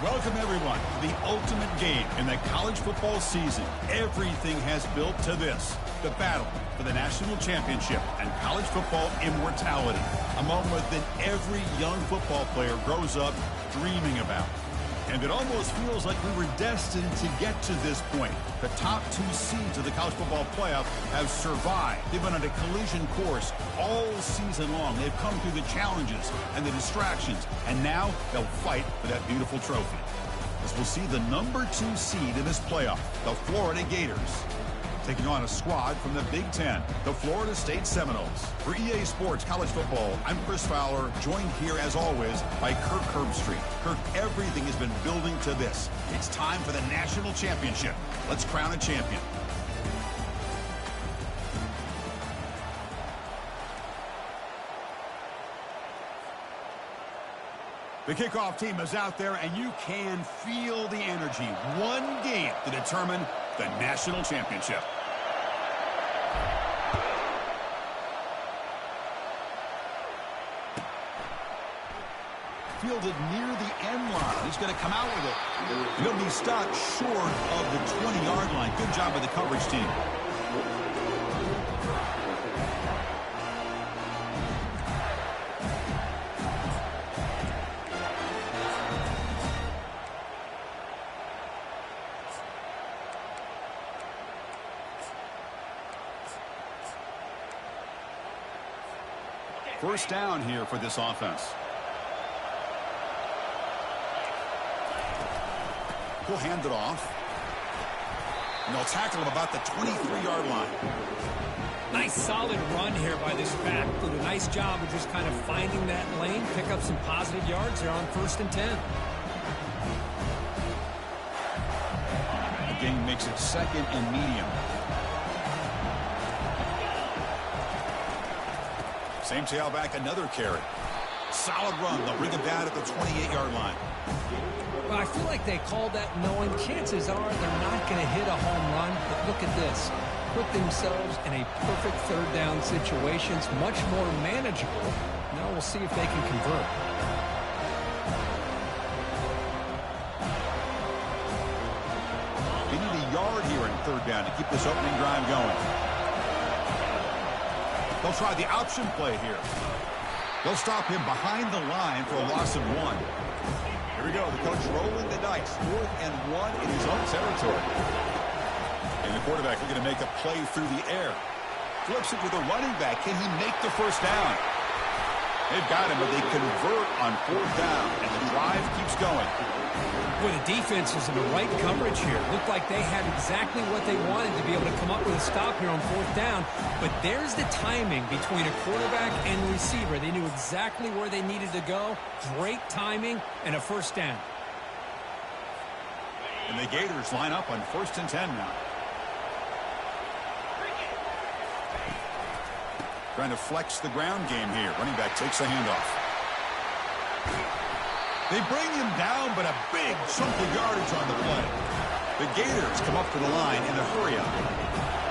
Welcome, everyone, to the ultimate game in the college football season. Everything has built to this, the battle for the national championship and college football immortality, a moment that every young football player grows up dreaming about. And it almost feels like we were destined to get to this point. The top two seeds of the college football playoff have survived. They've been on a collision course all season long. They've come through the challenges and the distractions, and now they'll fight for that beautiful trophy. As we'll see the number 2 seed in this playoff, the Florida Gators, taking on a squad from the Big Ten, the Florida State Seminoles. For EA Sports College Football, I'm Chris Fowler, joined here as always by Kirk Herbstreit. Kirk, everything has been building to this. It's time for the national championship. Let's crown a champion. The kickoff team is out there, and you can feel the energy. One game to determine the national championship. Fielded near the end line. He's going to come out with it. He'll be stopped short of the 20-yard line. Good job by the coverage team. First down here for this offense. He'll hand it off. And they'll tackle him about the 23-yard line. Nice solid run here by this back. Did a nice job of just kind of finding that lane, pick up some positive yards there on 1st and 10. The game makes it 2nd and medium. Same tailback, another carry. Solid run. They'll bring him down at the 28-yard line. Well, I feel like they called that knowing chances are they're not going to hit a home run. But look at this. Put themselves in a perfect 3rd down situation. It's much more manageable. Now we'll see if they can convert. They need a yard here in 3rd down to keep this opening drive going. They'll try the option play here. They'll stop him behind the line for a loss of 1. Here we go. The coach rolling the dice. 4th and 1 in his own territory. And the quarterback looking to make a play through the air. Flips it to the running back. Can he make the first down? They've got him, but they convert on 4th down, and the drive keeps going. Boy, the defense is in the right coverage here. Looked like they had exactly what they wanted to be able to come up with a stop here on 4th down. But there's the timing between a quarterback and the receiver. They knew exactly where they needed to go. Great timing and a 1st down. And the Gators line up on 1st and 10 now. Trying to flex the ground game here. Running back takes a handoff. They bring him down, but a big chunk of yardage on the play. The Gators come up to the line in a hurry-up.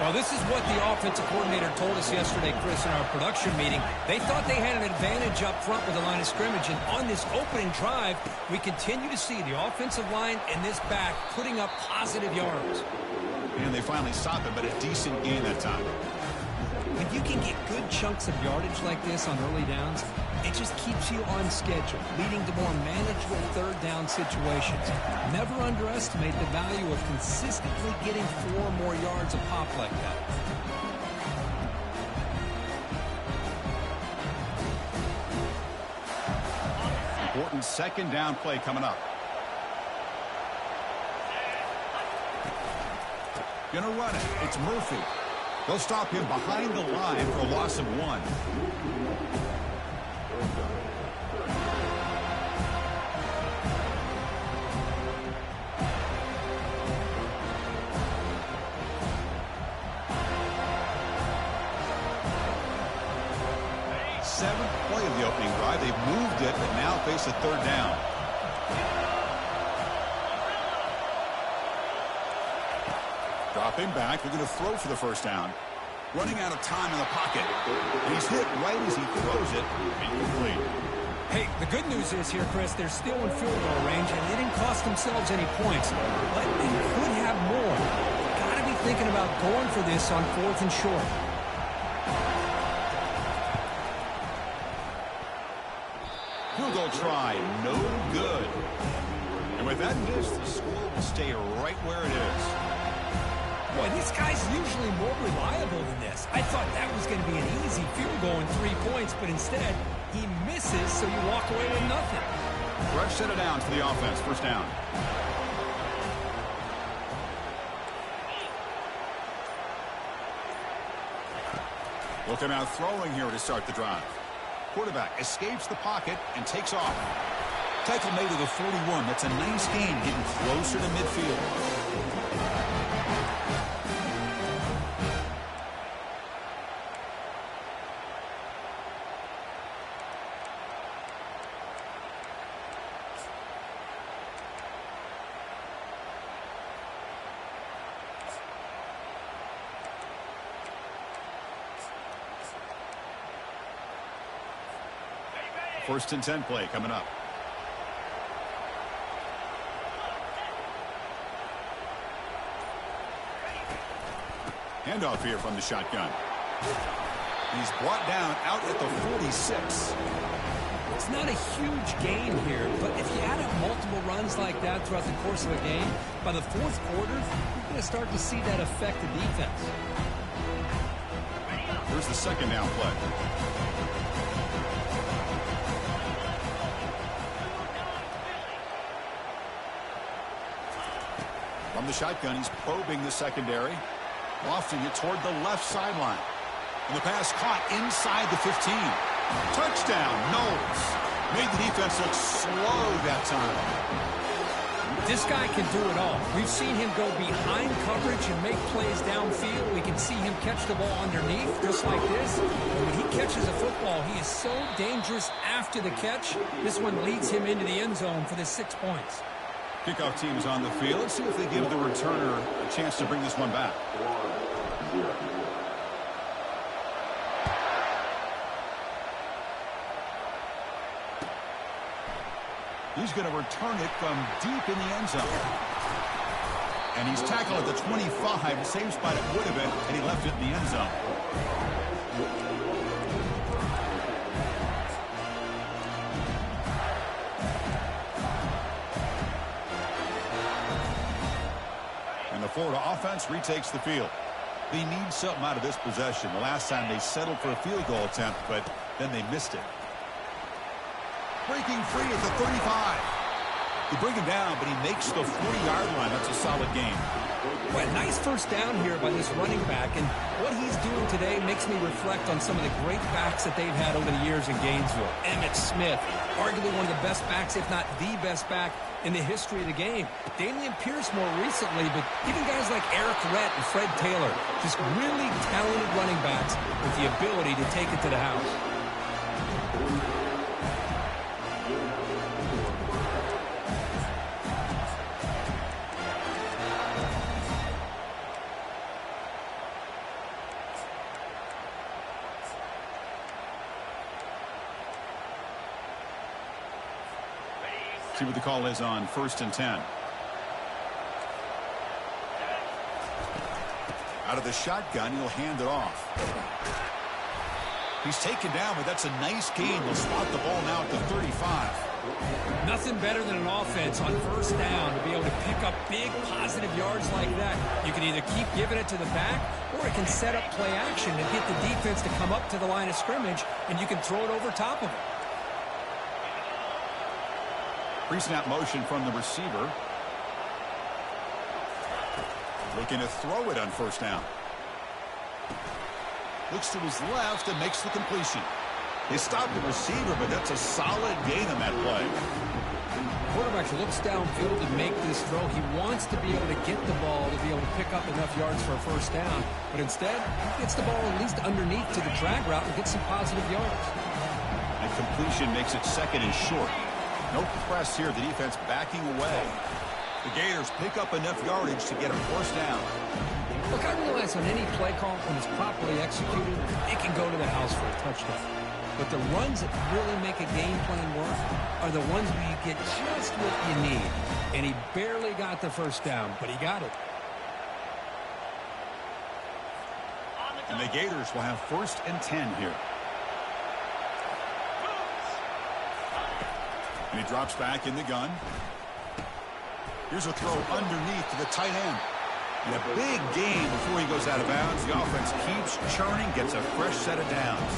Well, this is what the offensive coordinator told us yesterday, Chris, in our production meeting. They thought they had an advantage up front with the line of scrimmage, and on this opening drive, we continue to see the offensive line and this back putting up positive yards. And they finally stop him, but a decent gain that time. When you can get good chunks of yardage like this on early downs, it just keeps you on schedule, leading to more manageable 3rd down situations. Never underestimate the value of consistently getting 4 more yards a pop like that. Important 2nd down play coming up. Gonna run it. It's Murphy. They'll stop him behind the line for a loss of 1. Seventh play of the opening drive. They've moved it, but now face a 3rd down. Dropping back. They're going to throw for the 1st down. Running out of time in the pocket. And he's hit right as he throws it. Incomplete. Hey, the good news is here, Chris, they're still in field goal range, and it didn't cost cost themselves any points, but they could have more. Got to be thinking about going for this on 4th and short. Field goal try, no good. And with that miss, the score will stay right where it is. Boy, this guy's usually more reliable than this. I thought that was going to be an easy field goal and 3 points, but instead, he misses, so you walk away with nothing. Rush set it down for the offense. First down. Looking out throwing here to start the drive. Quarterback escapes the pocket and takes off. Tackle made to the 41. That's a nice gain, getting closer to midfield. First and 10 play coming up. Handoff here from the shotgun. He's brought down out at the 46. It's not a huge gain here, but if you add up multiple runs like that throughout the course of a game, by the 4th quarter, you're going to start to see that affect the defense. Here's the second down play. From the shotgun, he's probing the secondary, lofting it toward the left sideline. And the pass caught inside the 15. Touchdown, Noles. Made the defense look slow that time. This guy can do it all. We've seen him go behind coverage and make plays downfield. We can see him catch the ball underneath, just like this. And when he catches a football, he is so dangerous after the catch. This one leads him into the end zone for the 6 points. Kickoff team is on the field. Let's see if they give the returner a chance to bring this one back. He's going to return it from deep in the end zone. And he's tackled at the 25. The same spot it would have been, and he left it in the end zone. The Florida offense retakes the field. They need something out of this possession. The last time they settled for a field goal attempt, but then they missed it. Breaking free at the 35. They bring him down, but he makes the 40-yard line. That's a solid game. Well, nice first down here by this running back, and what he's doing today makes me reflect on some of the great backs that they've had over the years in Gainesville. Emmitt Smith, arguably one of the best backs, if not the best back in the history of the game. Damian Pierce more recently, but even guys like Eric Rhett and Fred Taylor, just really talented running backs with the ability to take it to the house. See what the call is on 1st and 10. Out of the shotgun, he'll hand it off. He's taken down, but that's a nice gain. They'll spot the ball now at the 35. Nothing better than an offense on first down to be able to pick up big positive yards like that. You can either keep giving it to the back, or it can set up play action and get the defense to come up to the line of scrimmage, and you can throw it over top of it. Pre-snap motion from the receiver. Looking to throw it on first down. Looks to his left and makes the completion. They stopped the receiver, but that's a solid gain on that play. Quarterback looks downfield to make this throw. He wants to be able to get the ball to be able to pick up enough yards for a first down, but instead, he gets the ball at least underneath to the drag route and gets some positive yards. And completion makes it 2nd and short. No press here. The defense backing away. The Gators pick up enough yardage to get a first down. Look, I realize on any play call, when it's properly executed, it can go to the house for a touchdown. But the runs that really make a game plan work are the ones where you get just what you need. and he barely got the first down, but he got it. And the Gators will have 1st and 10 here. And he drops back in the gun. Here's a throw underneath to the tight end. And a big gain before he goes out of bounds. The offense keeps churning, gets a fresh set of downs.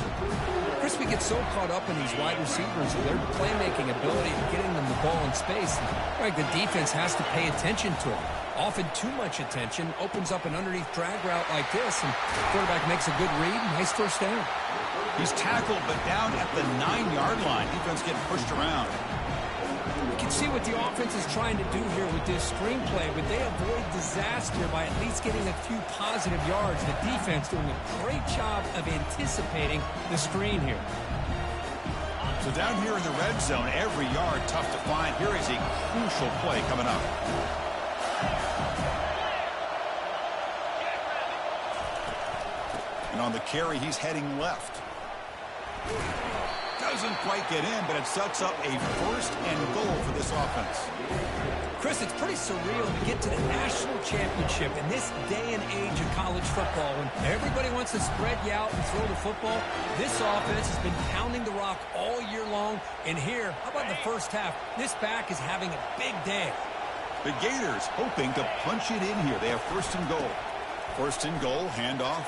Chris, we get so caught up in these wide receivers and their playmaking ability and getting them the ball in space. Right, the defense has to pay attention to them. Often too much attention opens up an underneath drag route like this, and the quarterback makes a good read. Nice first down. He's tackled, but down at the 9-yard line. Defense getting pushed around. You can see what the offense is trying to do here with this screenplay, but they avoid disaster by at least getting a few positive yards. The defense doing a great job of anticipating the screen here. So down here in the red zone, every yard tough to find. Here is a crucial play coming up. And on the carry, he's heading left. Doesn't quite get in, but it sets up a 1st and goal for this offense. Chris, it's pretty surreal to get to the national championship in this day and age of college football when everybody wants to spread you out and throw the football. This offense has been pounding the rock all year long. And here, how about the first half? This back is having a big day. The Gators hoping to punch it in here. They have 1st and goal. 1st and goal, handoff.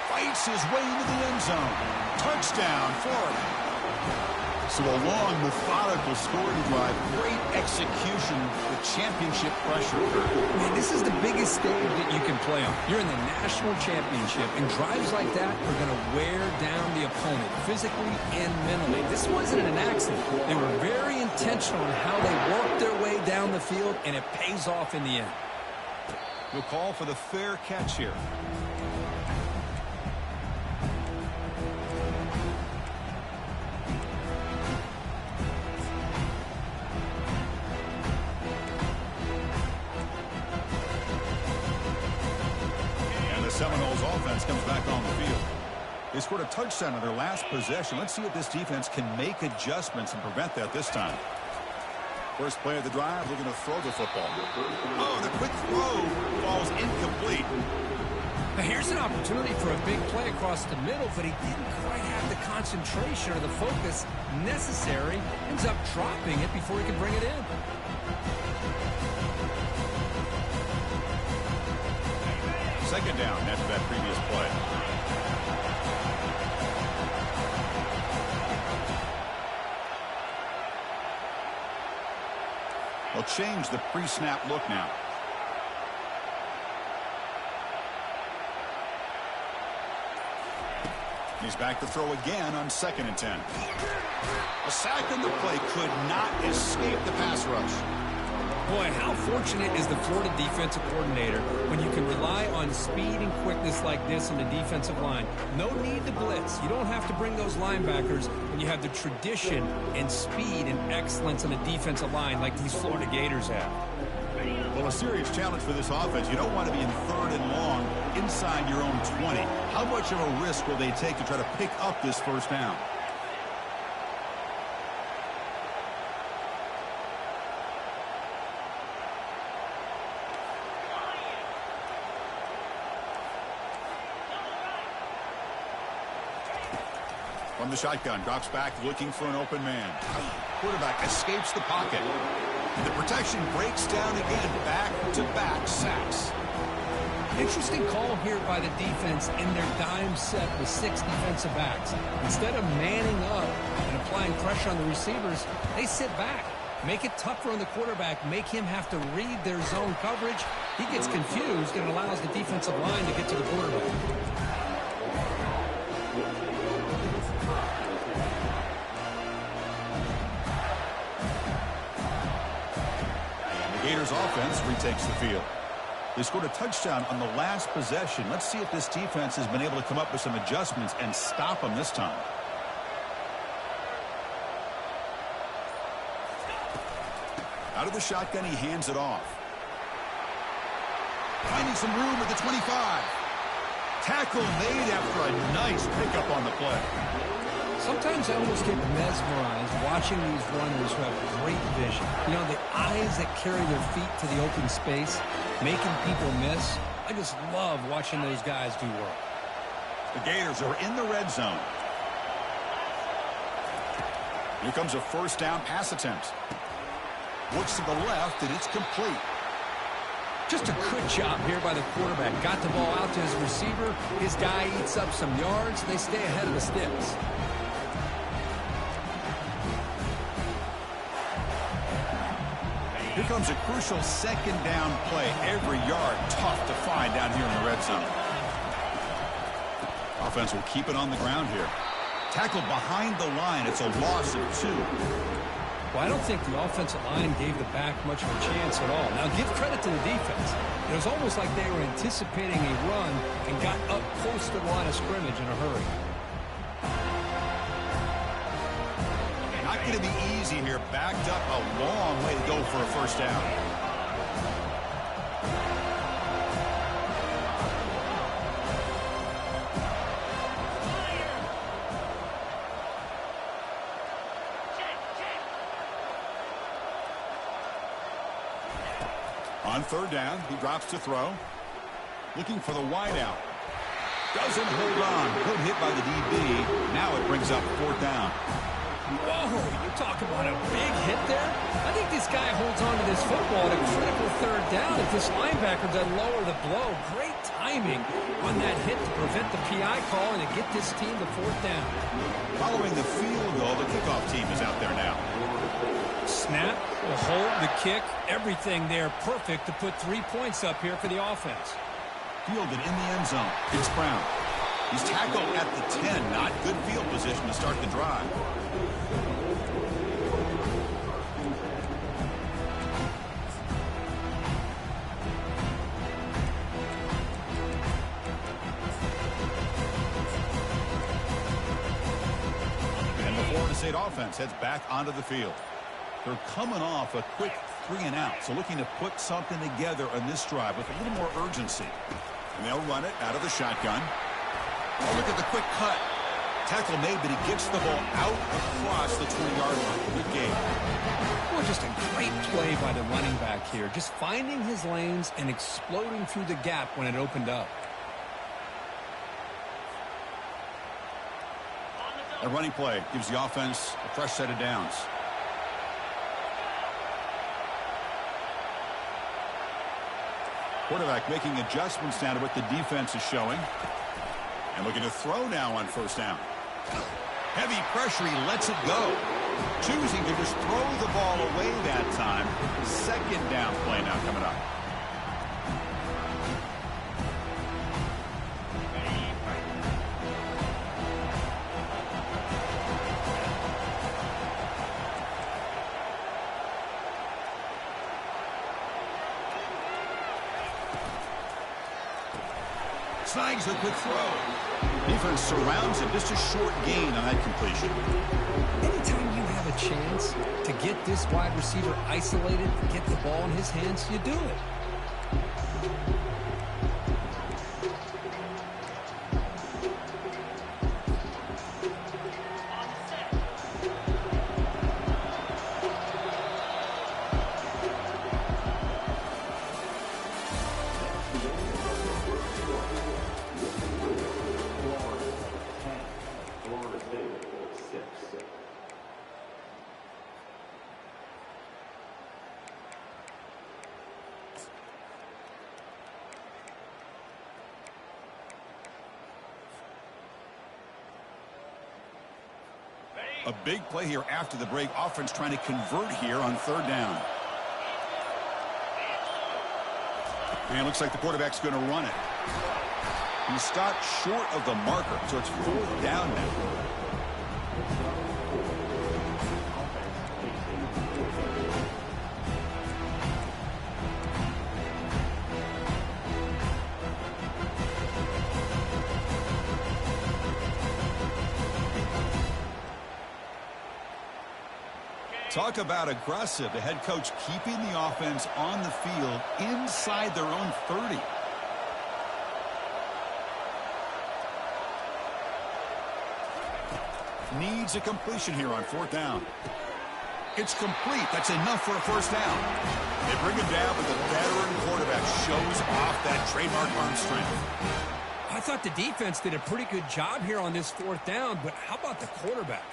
Fights his way into the end zone. Touchdown, Florida. So a long, methodical scoring drive. Great execution with championship pressure. Man, this is the biggest stage that you can play on. You're in the national championship, and drives like that are going to wear down the opponent physically and mentally. This wasn't an accident. They were very intentional in how they worked their way down the field, and it pays off in the end. We'll call for the fair catch here. Seminoles offense comes back on the field. They scored a touchdown on their last possession. Let's see if this defense can make adjustments and prevent that this time. First play of the drive, we're going to throw the football. Oh, the quick throw falls incomplete. Now here's an opportunity for a big play across the middle, but he didn't quite have the concentration or the focus necessary. Ends up dropping it before he could bring it in. Second down after that previous play. They'll change the pre-snap look now. He's back to throw again on 2nd and 10. A sack on the play could not escape the pass rush. Boy, how fortunate is the Florida defensive coordinator when you can rely on speed and quickness like this in the defensive line. No need to blitz. You don't have to bring those linebackers when you have the tradition and speed and excellence in a defensive line like these Florida Gators have. Well, a serious challenge for this offense. You don't want to be in 3rd and long inside your own 20. How much of a risk will they take to try to pick up this first down? From the shotgun, drops back looking for an open man. Quarterback escapes the pocket. The protection breaks down again. Back-to-back sacks. Interesting call here by the defense in their dime set with 6 defensive backs. Instead of manning up and applying pressure on the receivers, they sit back. Make it tougher on the quarterback. Make him have to read their zone coverage. He gets confused and allows the defensive line to get to the quarterback. Gators offense retakes the field. They scored a touchdown on the last possession. Let's see if this defense has been able to come up with some adjustments and stop them this time. Out of the shotgun, he hands it off. Finding some room at the 25. Tackle made after a nice pickup on the play. Sometimes I almost get mesmerized watching these runners who have great vision. You know, the eyes that carry their feet to the open space, making people miss. I just love watching those guys do work. The Gators are in the red zone. Here comes a first down pass attempt. Looks to the left, and it's complete. Just a good job here by the quarterback. Got the ball out to his receiver. His guy eats up some yards. They stay ahead of the sticks. Here comes a crucial second down play. Every yard tough to find down here in the red zone. Offense will keep it on the ground here. Tackled behind the line. It's a loss of 2. Well, I don't think the offensive line gave the back much of a chance at all. Now, give credit to the defense. It was almost like they were anticipating a run and got up close to the line of scrimmage in a hurry. Not going to be easy here. Backed up a long way to go for a first down. On third down, he drops to throw. Looking for the wideout. Doesn't hold on. Good hit by the DB. Now it brings up fourth down. Whoa, you talk about a big hit there? I think this guy holds on to this football at a critical third down if this linebacker doesn't lower the blow. Great timing on that hit to prevent the PI call and to get this team to fourth down. Following the field goal, the kickoff team is out there now. Snap, the hold, the kick, everything there perfect to put 3 points up here for the offense. Fielded in the end zone. It's Brown. He's tackled at the 10. Not good field position to start the drive. And the Florida State offense heads back onto the field. They're coming off a quick 3-and-out, so looking to put something together on this drive with a little more urgency. And they'll run it out of the shotgun. Oh, look at the quick cut. Tackle made, but he gets the ball out across the 20-yard line. Good game. Well, just a great play by the running back here. Just finding his lanes and exploding through the gap when it opened up. A running play gives the offense a fresh set of downs. Quarterback making adjustments down to what the defense is showing. And looking to throw now on first down. Heavy pressure, he lets it go. Choosing to just throw the ball away that time. Second down play now coming up. Snags the quick throw. Defense surrounds him. Just a short gain on that completion. Anytime you have a chance to get this wide receiver isolated, get the ball in his hands, you do it. A big play here after the break. Offense trying to convert here on third down. And looks like the quarterback's going to run it. He stopped short of the marker, so it's fourth down now. Talk about aggressive. The head coach keeping the offense on the field inside their own 30. needs a completion here on 4th down. It's complete. That's enough for a first down. They bring him down, but the veteran quarterback shows off that trademark arm strength. I thought the defense did a pretty good job here on this 4th down, but how about the quarterback?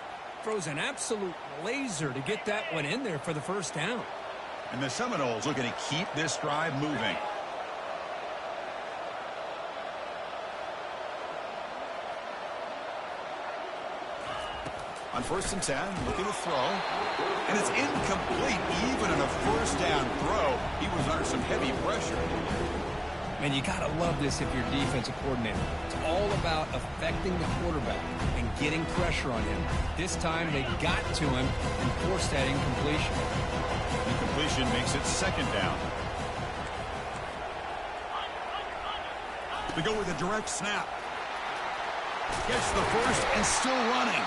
Throws an absolute laser to get that one in there for the first down. And the Seminoles looking to keep this drive moving. On 1st and 10, looking to throw. And it's incomplete. Even on a first down throw, he was under some heavy pressure. Man, you got to love this if you're a defensive coordinator. It's all about affecting the quarterback and getting pressure on him. This time they got to him and forced that incompletion. Incompletion makes it 2nd down. We go with a direct snap. Gets the first and still running.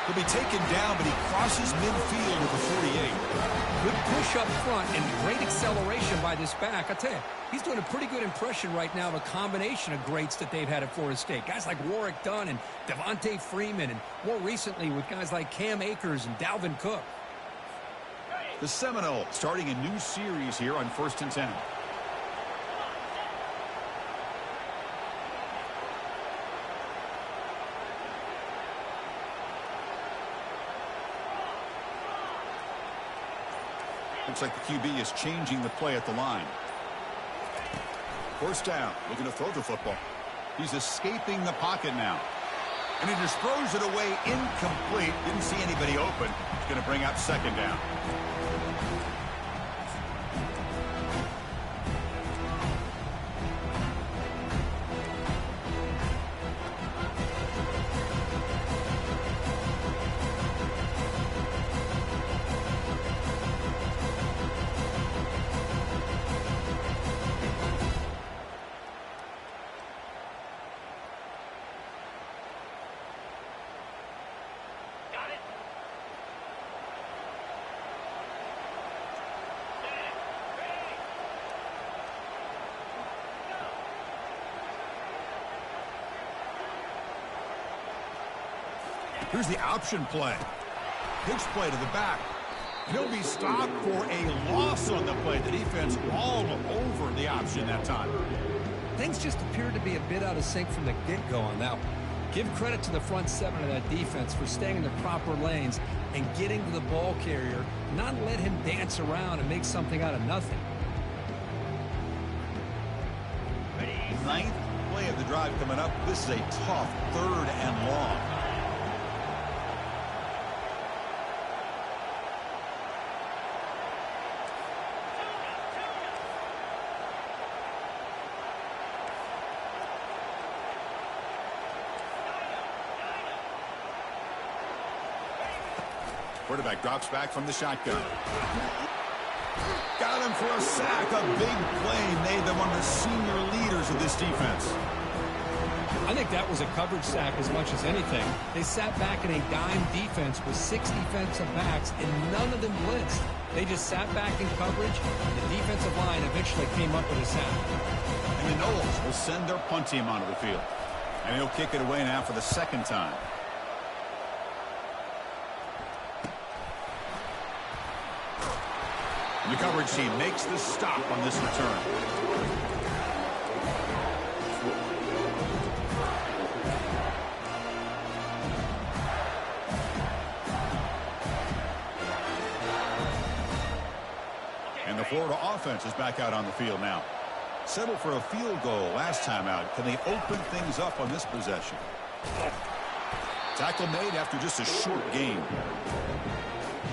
He'll be taken down, but he crosses midfield with the 48. Good push up front and great acceleration by this back. I tell you, he's doing a pretty good impression right now of a combination of greats that they've had at Florida State. Guys like Warwick Dunn and Devontae Freeman, and more recently with guys like Cam Akers and Dalvin Cook. The Seminoles starting a new series here on 1st and 10. Looks like the QB is changing the play at the line. 1st down, looking to throw the football. He's escaping the pocket now. And he just throws it away incomplete. Didn't see anybody open. It's going to bring up 2nd down. Here's the option play. Pitch play to the back. He'll be stopped for a loss on the play. The defense all over the option that time. Things just appeared to be a bit out of sync from the get-go on that one. Give credit to the front 7 of that defense for staying in the proper lanes and getting to the ball carrier, not let him dance around and make something out of nothing. 9th play of the drive coming up. This is a tough 3rd and long. Quarterback drops back from the shotgun. Got him for a sack. A big play made them one of the senior leaders of this defense. I think that was a coverage sack as much as anything. They sat back in a dime defense with 6 defensive backs, and none of them blitzed. They just sat back in coverage, and the defensive line eventually came up with a sack. And the Noles will send their punt team onto the field. And he'll kick it away now for the 2nd time. The coverage team makes the stop on this return. And the Florida offense is back out on the field now. Settled for a field goal last time out. Can they open things up on this possession? Tackle made after just a short gain.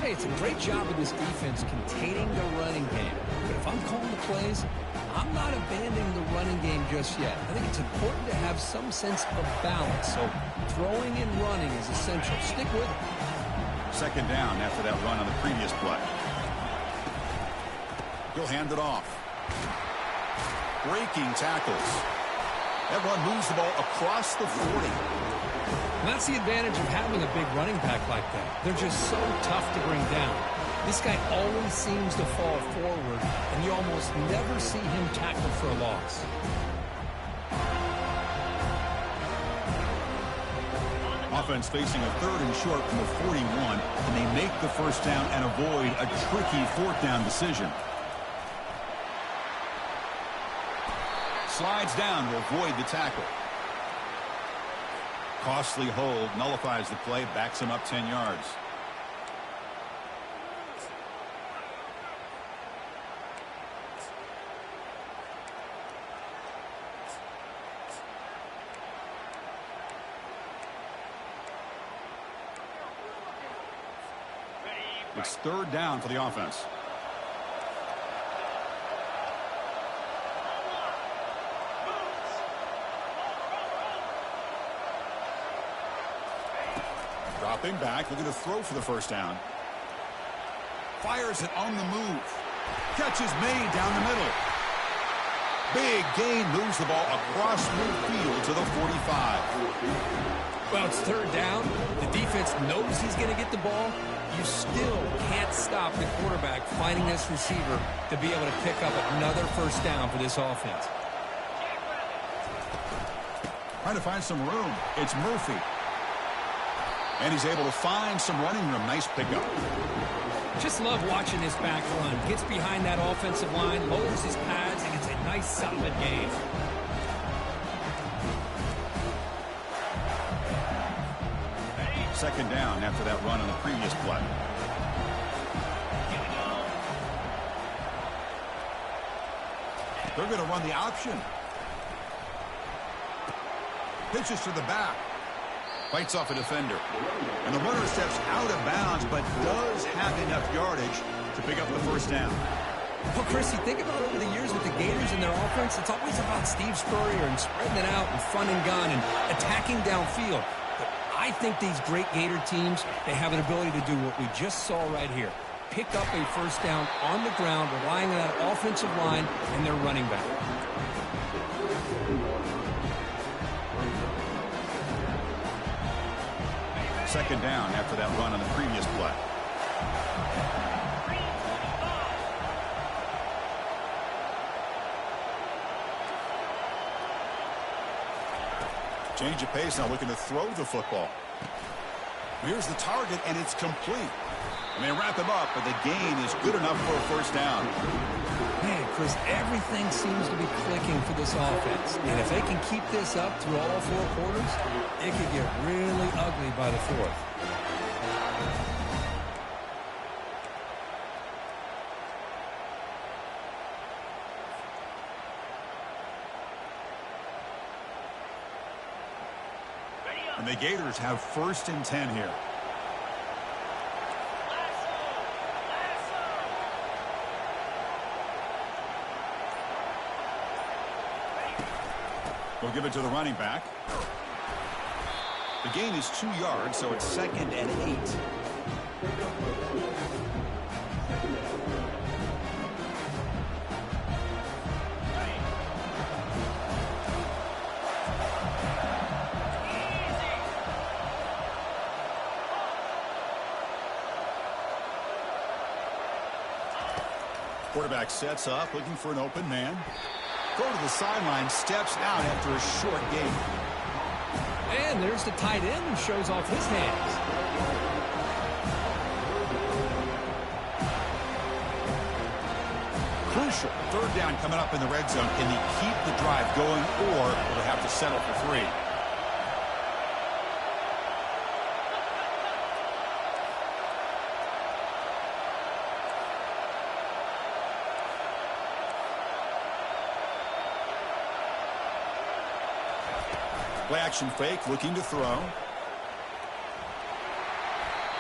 Hey, it's a great job of this defense containing the running game. But if I'm calling the plays, I'm not abandoning the running game just yet. I think it's important to have some sense of balance. So throwing and running is essential. Stick with it. 2nd down after that run on the previous play. He'll hand it off. Breaking tackles. That run moves the ball across the 40. And that's the advantage of having a big running back like that. They're just so tough to bring down. This guy always seems to fall forward, and you almost never see him tackle for a loss. offense facing a 3rd and short from the 41, and they make the first down and avoid a tricky 4th down decision. Slides down to avoid the tackle. Costly hold, nullifies the play, backs him up 10 yards. It's 3rd down for the offense. Dropping back, looking to throw for the first down. Fires it on the move. Catch is made down the middle. Big gain, moves the ball across midfield to the 45. Well, it's 3rd down. The defense knows he's going to get the ball. You still can't stop the quarterback finding this receiver to be able to pick up another first down for this offense. Trying to find some room. It's Murphy. And he's able to find some running room. Nice pickup. Just love watching this back run. Gets behind that offensive line, lowers his pads, and gets a nice solid gain. Second down after that run on the previous play. They're going to run the option. Pitches to the back. Fights off a defender. And the runner steps out of bounds, but does have enough yardage to pick up the first down. Well, Chris, you think about over the years with the Gators and their offense, it's always about Steve Spurrier and spreading it out and fun and gun and attacking downfield. But I think these great Gator teams, they have an ability to do what we just saw right here. Pick up a first down on the ground, relying on that offensive line and their running back. Second down after that run on the previous play. Change of pace, now looking to throw the football. Here's the target, and it's complete. And they wrap him up, but the gain is good enough for a first down. Man, Chris, everything seems to be clicking for this offense. And if they can keep this up through all 4 quarters, it could get really ugly by the 4th. And the Gators have 1st and 10 here. We'll give it to the running back. The gain is 2 yards, so it's 2nd and 8. Quarterback sets up, looking for an open man. Go to the sideline, steps out after a short gain. And there's the tight end who shows off his hands. Crucial. 3rd down coming up in the red zone. Can they keep the drive going, or will they have to settle for 3? Play action fake, looking to throw.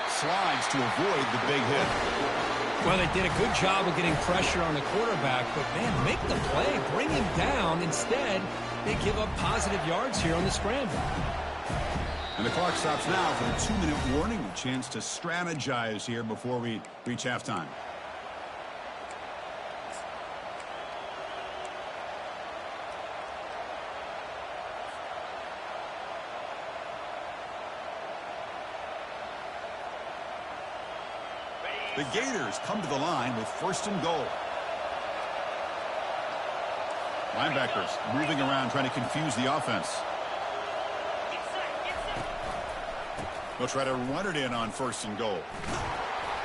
Slides to avoid the big hit. Well, they did a good job of getting pressure on the quarterback, but, man, make the play, bring him down. Instead, they give up positive yards here on the scramble. And the clock stops now for a 2-minute warning. A chance to strategize here before we reach halftime. The Gators come to the line with 1st and goal. Linebackers moving around, trying to confuse the offense. They'll try to run it in on 1st and goal.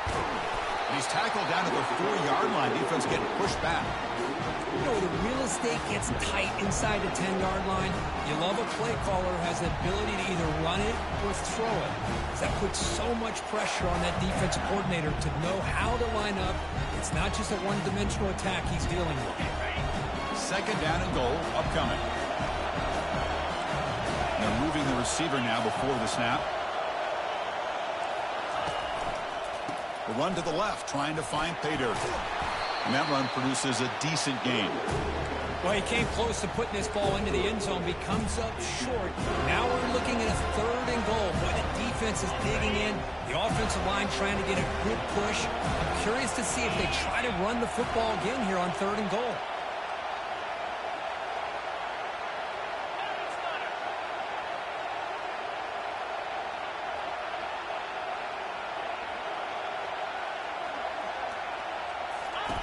And he's tackled down at the 4-yard line. Defense getting pushed back. You know, the real estate gets tight inside the 10-yard line. You love a play caller who has the ability to either run it or throw it. That puts so much pressure on that defensive coordinator to know how to line up. It's not just a one-dimensional attack he's dealing with. 2nd down and goal upcoming. They're moving the receiver now before the snap. The run to the left, trying to find pay dirt. And that run produces a decent gain. Well, he came close to putting this ball into the end zone, but comes up short. Now we're looking at a 3rd and goal. Boy, the defense is digging in. The offensive line trying to get a good push. I'm curious to see if they try to run the football again here on 3rd and goal.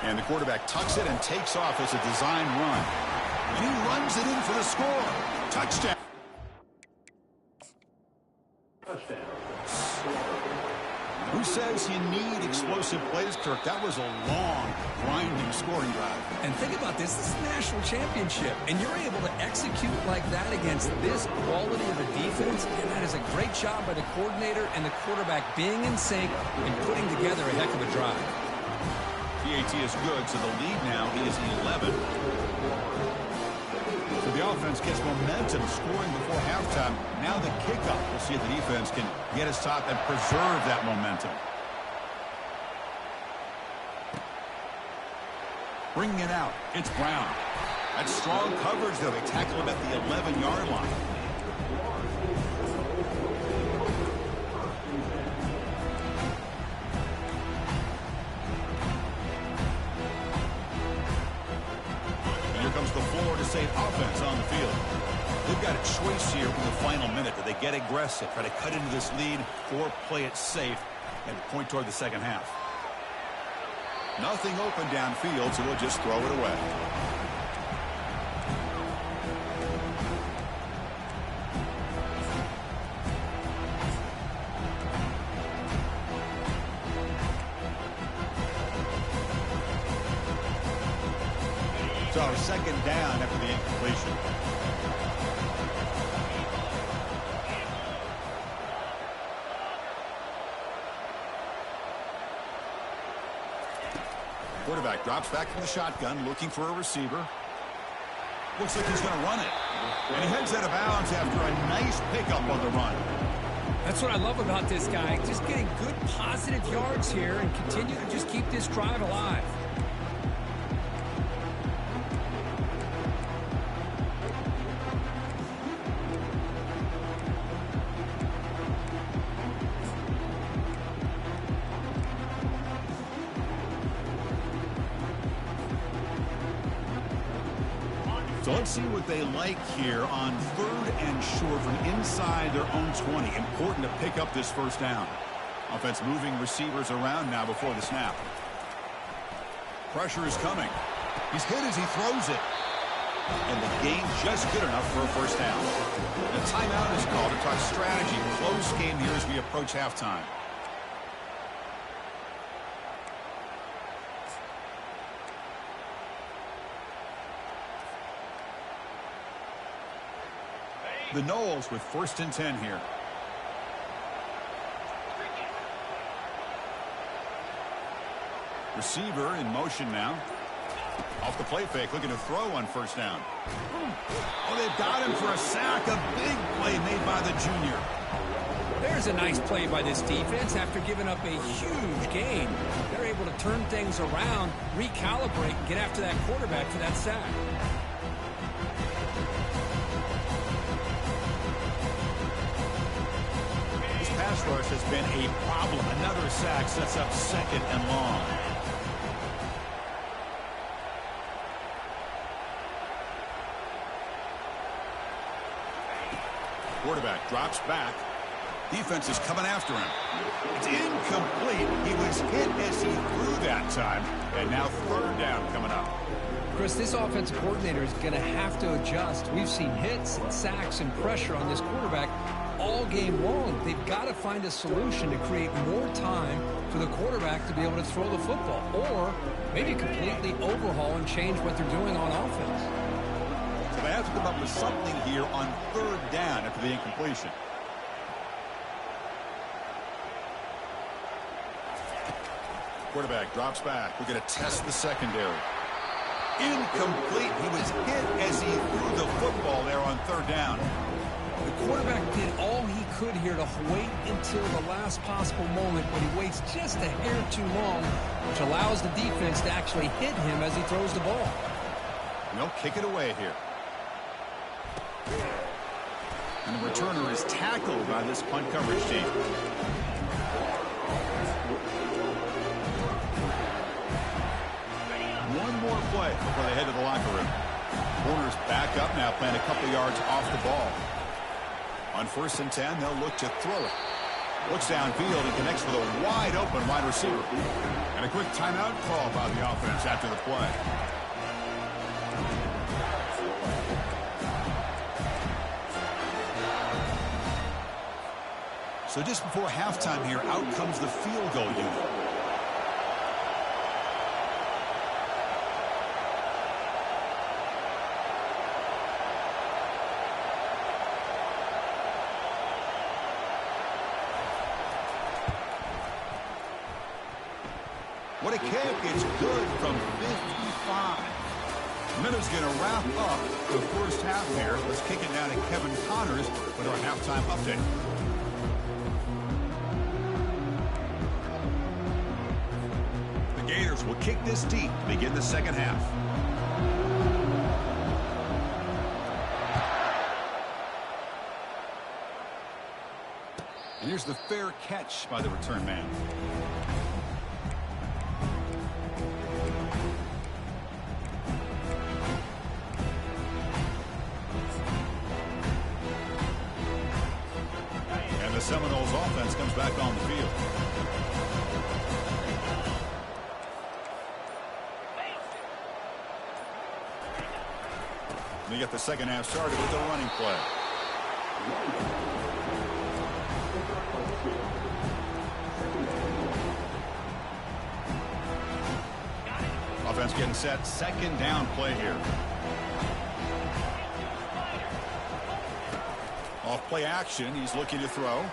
And the quarterback tucks it and takes off as a design run. And he runs it in for the score. Touchdown. Who says you need explosive plays, Kirk? That was a long, grinding scoring drive. And think about this. This is a national championship. And you're able to execute like that against this quality of a defense. And that is a great job by the coordinator and the quarterback being in sync and putting together a heck of a drive. PAT is good, so the lead now is 11. So the offense gets momentum scoring before halftime. Now the kickoff. We'll see if the defense can get his top and preserve that momentum. Bringing it out, it's Brown. That's strong coverage, though. They tackle him at the 11-yard line. Comes the Florida State offense on the field. They've got a choice here in the final minute. Do they get aggressive, try to cut into this lead, or play it safe and point toward the second half? Nothing open downfield, so we'll just throw it away. So 2nd down after the incompletion. Quarterback drops back from the shotgun, looking for a receiver. Looks like he's going to run it. And he heads out of bounds after a nice pickup on the run. That's what I love about this guy. Just getting good positive yards here and continue to just keep this drive alive. So let's see what they like here on 3rd and short from inside their own 20. Important to pick up this 1st down. Offense moving receivers around now before the snap. Pressure is coming. He's hit as he throws it. And the gain just good enough for a 1st down. The timeout is called to talk strategy. Close game here as we approach halftime. The Noles with 1st and 10 here. Receiver in motion now. Off the play fake, looking to throw on 1st down. Oh, they've got him for a sack. A big play made by the junior. There's a nice play by this defense after giving up a huge gain. They're able to turn things around, recalibrate, and get after that quarterback for that sack. Pass rush has been a problem. Another sack sets up 2nd and long. Quarterback drops back. Defense is coming after him. It's incomplete. He was hit as he threw that time. And now 3rd down coming up. Chris, this offensive coordinator is going to have to adjust. We've seen hits and sacks and pressure on this quarterback. all game long. They've got to find a solution to create more time for the quarterback to be able to throw the football, or maybe completely overhaul and change what they're doing on offense. So they have to come up with something here on third down after the incompletion. Quarterback drops back. We're going to test the secondary. Incomplete. He was hit as he threw the football there on third down. The quarterback did all he could here to wait until the last possible moment, but he waits just a hair too long, which allows the defense to actually hit him as he throws the ball. And they'll kick it away here. And the returner is tackled by this punt coverage team. One more play before they head to the locker room. Corners back up now, playing a couple yards off the ball. On 1st and 10, they'll look to throw it. Looks downfield and connects with a wide-open wide receiver. And a quick timeout call by the offense after the play. So just before halftime here, out comes the field goal unit. What a kick. It's good from 55. Miller's going to wrap up the first half here. Let's kick it down to Kevin Connors with our halftime update. The Gators will kick this deep to begin the second half. And here's the fair catch by the return man. The Seminoles offense comes back on the field. We get the second half started with the running play. Offense getting set. Second down play here. Off play action, he's looking to throw.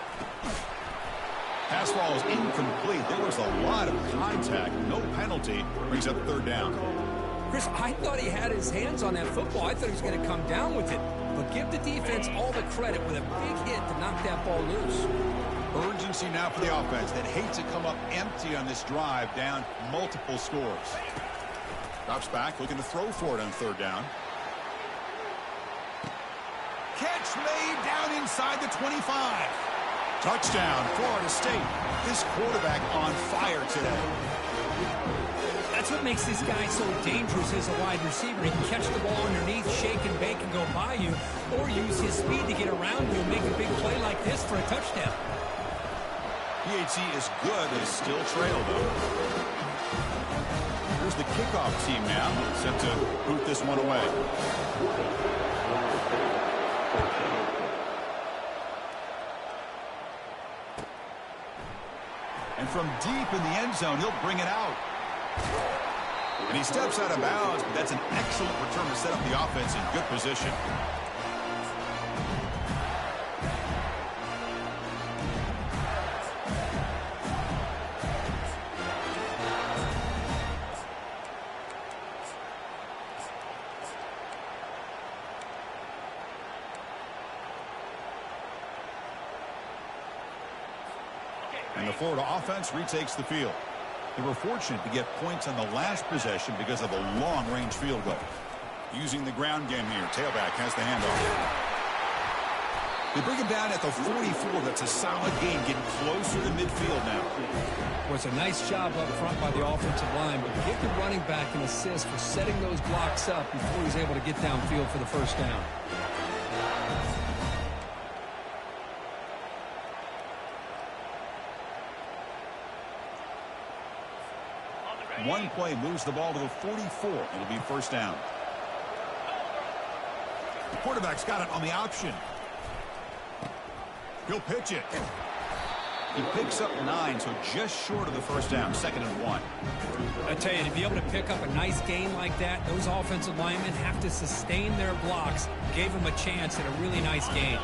Pass ball is incomplete. There was a lot of contact. No penalty. Brings up third down. Chris, I thought he had his hands on that football. I thought he was going to come down with it. But give the defense all the credit with a big hit to knock that ball loose. Urgency now for the offense that hates to come up empty on this drive, down multiple scores. Drops back, looking to throw for it on third down. Catch made down inside the 25. Touchdown, Florida State. This quarterback on fire today. That's what makes this guy so dangerous as a wide receiver. He can catch the ball underneath, shake and bake and go by you, or use his speed to get around you and make a big play like this for a touchdown. PHC is good, but is still trail, though. Here's the kickoff team now, set to boot this one away. And from deep in the end zone, he'll bring it out. And he steps out of bounds, but that's an excellent return to set up the offense in good position. And the Florida offense retakes the field. They were fortunate to get points on the last possession because of a long-range field goal. Using the ground game here, tailback has the handoff. They bring him down at the 44. That's a solid gain, getting closer to midfield now. Well, it's a nice job up front by the offensive line, but give the running back an assist for setting those blocks up before he's able to get downfield for the first down. One play moves the ball to the 44. It'll be first down. The quarterback's got it on the option. He'll pitch it. He picks up 9, so just short of the first down, 2nd and 1. I tell you, to be able to pick up a nice gain like that, those offensive linemen have to sustain their blocks. Gave him a chance at a really nice gain.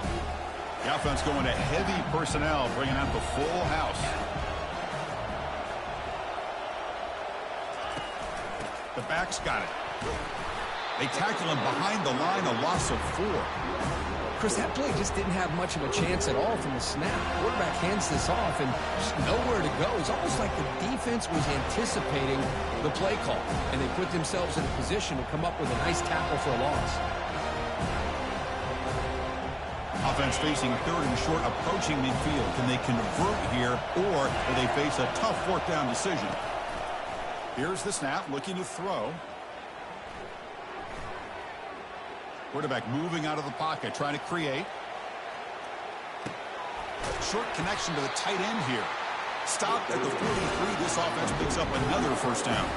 The offense going to heavy personnel, bringing out the full house. The back's got it. They tackle him behind the line, a loss of 4. Chris, that play just didn't have much of a chance at all from the snap. Quarterback hands this off and just nowhere to go. It's almost like the defense was anticipating the play call, and they put themselves in a position to come up with a nice tackle for a loss. Offense facing 3rd and short, approaching midfield. Can they convert here, or will they face a tough 4th down decision? Here's the snap, looking to throw. Quarterback moving out of the pocket, trying to create. Short connection to the tight end here. Stopped at the 43. This offense picks up another first down.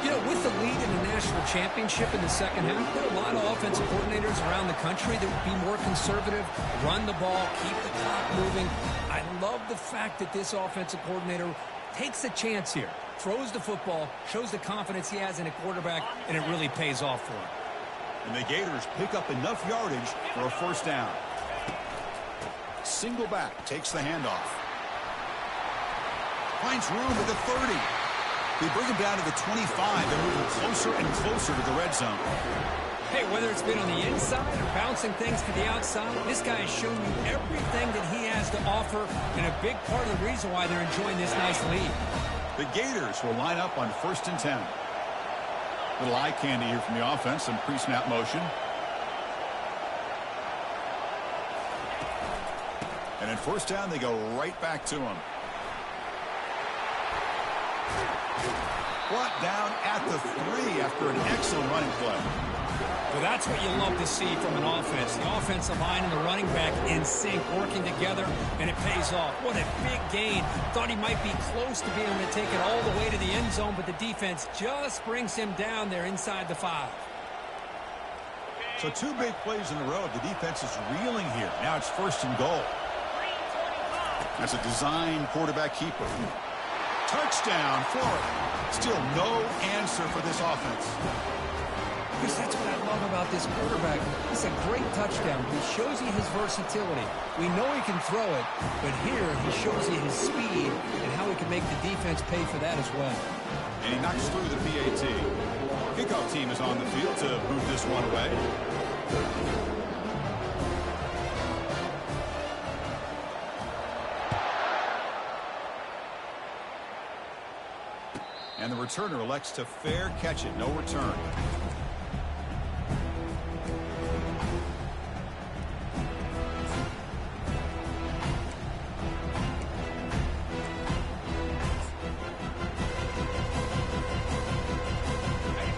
You know, with the lead in the national championship in the second half, there are a lot of offensive coordinators around the country that would be more conservative, run the ball, keep the clock moving. I love the fact that this offensive coordinator takes a chance here, throws the football, shows the confidence he has in a quarterback, and it really pays off for him. And the Gators pick up enough yardage for a first down. Single back, takes the handoff. Finds room at the 30. They bring him down to the 25. They're moving closer and closer to the red zone. Hey, whether it's been on the inside or bouncing things to the outside, this guy has shown you everything that he has to offer, and a big part of the reason why they're enjoying this nice lead. The Gators will line up on 1st and 10. Little eye candy here from the offense, some pre-snap motion. And in 1st down, they go right back to him. Brought down at the 3 after an excellent running play. Well, that's what you love to see from an offense. The offensive line and the running back in sync, working together, and it pays off. What a big gain. Thought he might be close to being able to take it all the way to the end zone, but the defense just brings him down there inside the 5. So 2 big plays in a row. The defense is reeling here. Now it's 1st and goal. That's a design quarterback keeper. Touchdown, Florida. Still no answer for this offense. Because that's what I love about this quarterback. It's a great touchdown. He shows you his versatility. We know he can throw it, but here he shows you his speed and how he can make the defense pay for that as well. And he knocks through the PAT. Kickoff team is on the field to move this one away. And the returner elects to fair catch it. No return.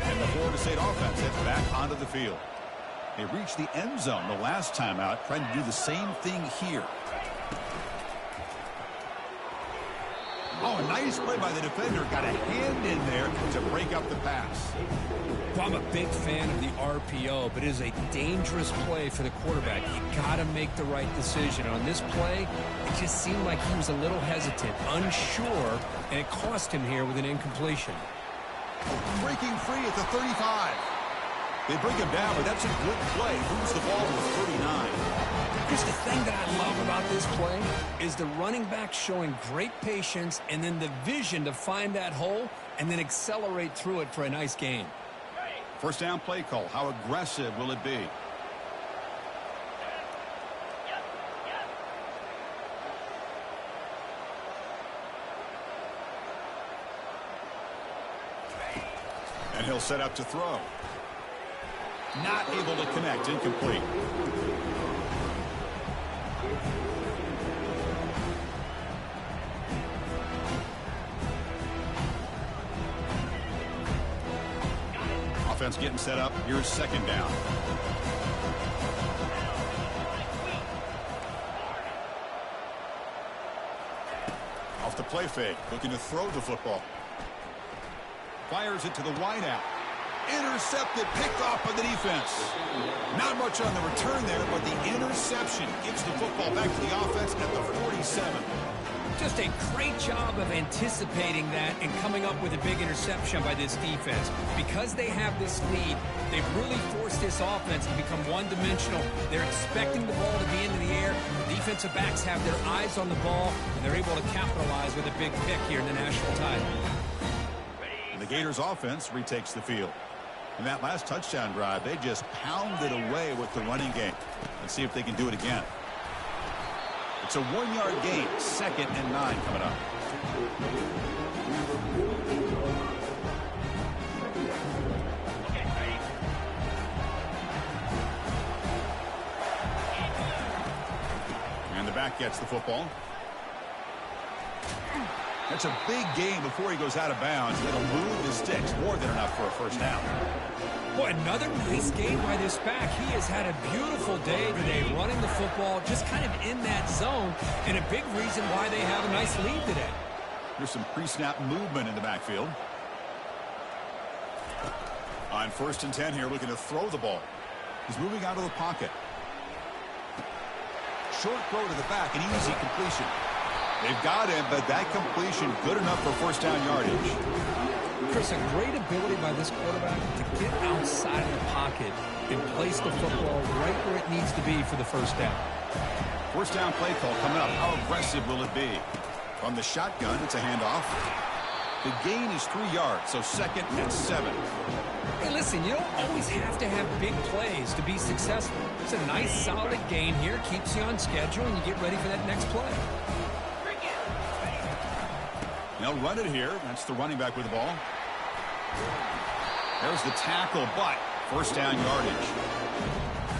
And the Florida State offense heads back onto the field. They reached the end zone the last time out, trying to do the same thing here. Oh, nice play by the defender. Got a hand in there to break up the pass. Well, I'm a big fan of the RPO, but it is a dangerous play for the quarterback. You got to make the right decision. On this play, it just seemed like he was a little hesitant, unsure, and it cost him here with an incompletion. Breaking free at the 35. They bring him down, but that's a good play. Moves the ball to the 39. Just the thing that I love about this play is the running back showing great patience and then the vision to find that hole and then accelerate through it for a nice gain. First down play call. How aggressive will it be? And he'll set up to throw. Not able to connect. Incomplete. Offense getting set up. Here's second down. Off the play fake. Looking to throw the football. Fires it to the wideout. Intercepted, picked off by the defense. Not much on the return there, but the interception gives the football back to the offense at the 47. Just a great job of anticipating that and coming up with a big interception by this defense. Because they have this lead, they've really forced this offense to become one-dimensional. They're expecting the ball to be into the air. The defensive backs have their eyes on the ball, and they're able to capitalize with a big pick here in the national title. And the Gators offense retakes the field. In that last touchdown drive, they just pounded away with the running game. Let's see if they can do it again. It's a 1-yard gain, 2nd and 9 coming up. And the back gets the football. That's a big gain before he goes out of bounds. It'll move the sticks, more than enough for a first down. Boy, another nice game by this back. He has had a beautiful day today running the football, just kind of in that zone, and a big reason why they have a nice lead today. There's some pre-snap movement in the backfield. On 1st and 10 here, looking to throw the ball. He's moving out of the pocket. Short throw to the back, an easy completion. They've got him, but that completion good enough for first down yardage. Chris, a great ability by this quarterback to get outside of the pocket and place the football right where it needs to be for the first down. First down play call coming up. How aggressive will it be? From the shotgun, it's a handoff. The gain is 3 yards, so 2nd and 7. Hey, listen, you don't always have to have big plays to be successful. It's a nice, solid gain here. Keeps you on schedule, and you get ready for that next play. They'll run it here. That's the running back with the ball. There's the tackle, but first down yardage.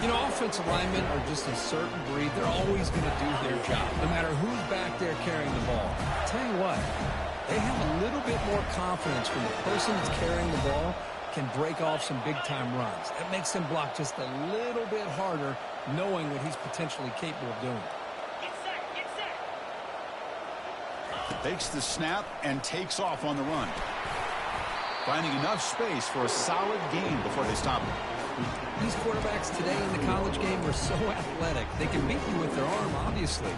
You know, offensive linemen are just a certain breed. They're always going to do their job, no matter who's back there carrying the ball. I'll tell you what, they have a little bit more confidence when the person that's carrying the ball can break off some big-time runs. That makes them block just a little bit harder, knowing what he's potentially capable of doing. Takes the snap and takes off on the run. Finding enough space for a solid gain before they stop him. These quarterbacks today in the college game are so athletic. They can beat you with their arm, obviously.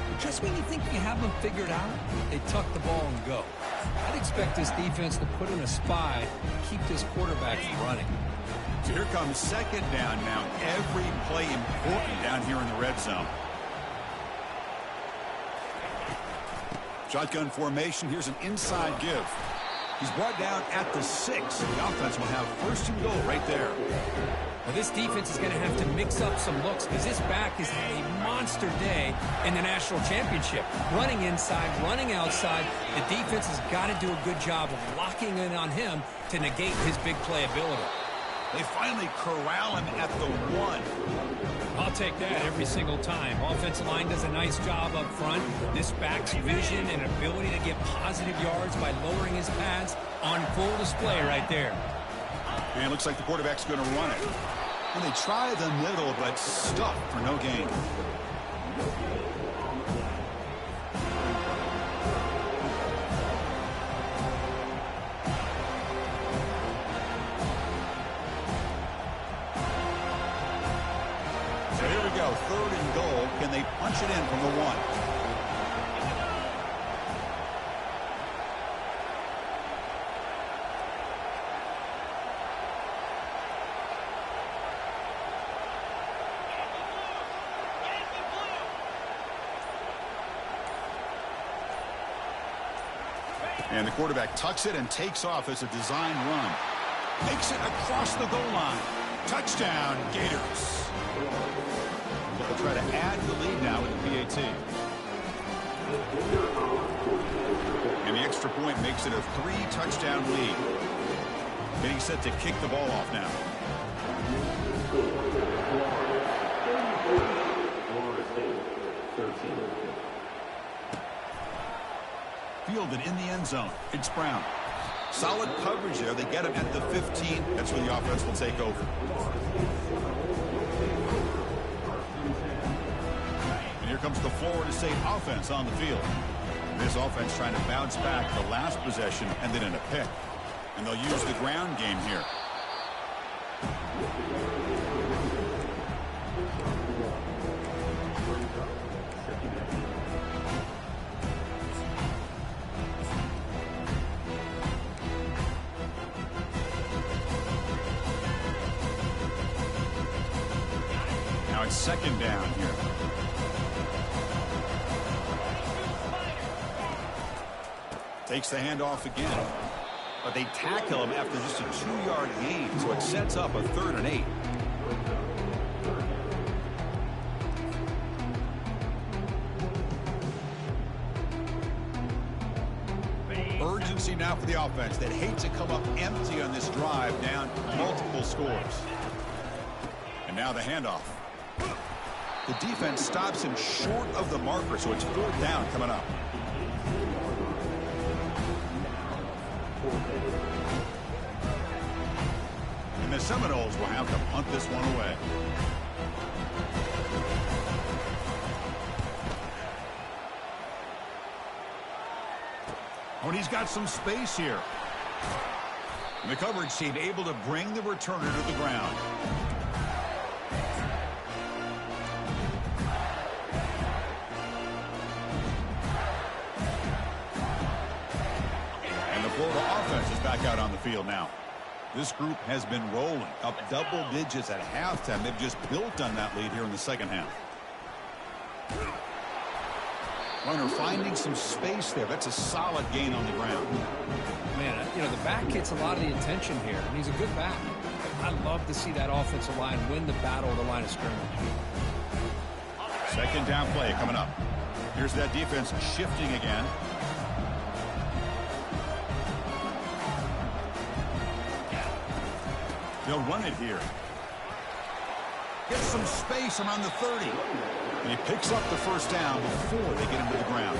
But just when you think you have them figured out, they tuck the ball and go. I'd expect this defense to put in a spy, keep this quarterback from running. So here comes 2nd down now. Every play important down here in the red zone. Shotgun formation. Here's an inside give. He's brought down at the 6. The offense will have 1st and goal right there. Well, this defense is going to have to mix up some looks because this back has had a monster day in the national championship. Running inside, running outside. The defense has got to do a good job of locking in on him to negate his big play ability. They finally corral him at the 1. I'll take that every single time. Offensive line does a nice job up front. This back's vision and ability to get positive yards by lowering his pads on full display right there. And it looks like the quarterback's going to run it. And they try the middle, but stuck for no gain. So here we go, 3rd and goal. Can they punch it in from the 1? And the quarterback tucks it and takes off as a design run. Makes it across the goal line. Touchdown, Gators. They'll try to add the lead now with the PAT. And the extra point makes it a 3-touchdown lead. Getting set to kick the ball off now. Fielded in the end zone. It's Brown. Solid coverage there. They get him at the 15. That's where the offense will take over. And here comes the Florida State offense on the field. This offense trying to bounce back the last possession and then in a pick. And they'll use the ground game here. Now it's second down here. Takes the handoff again. But they tackle him after just a 2-yard gain, so it sets up a 3rd and 8. Urgency now for the offense that hates to come up empty on this drive, down multiple scores. And now the handoff. The defense stops him short of the marker, so it's 4th down coming up. And the Seminoles will have to punt this one away. Oh, and he's got some space here. And the coverage team able to bring the returner to the ground. And the Florida offense is back out on the field now. This group has been rolling up double digits at halftime. They've just built on that lead here in the second half. Runner finding some space there. That's a solid gain on the ground. Man, you know, the back gets a lot of the attention here, and he's a good back. I love to see that offensive line win the battle at the line of scrimmage. Second down play coming up. Here's that defense shifting again. They'll run it here. Gets some space around the 30. And he picks up the first down before they get him to the ground.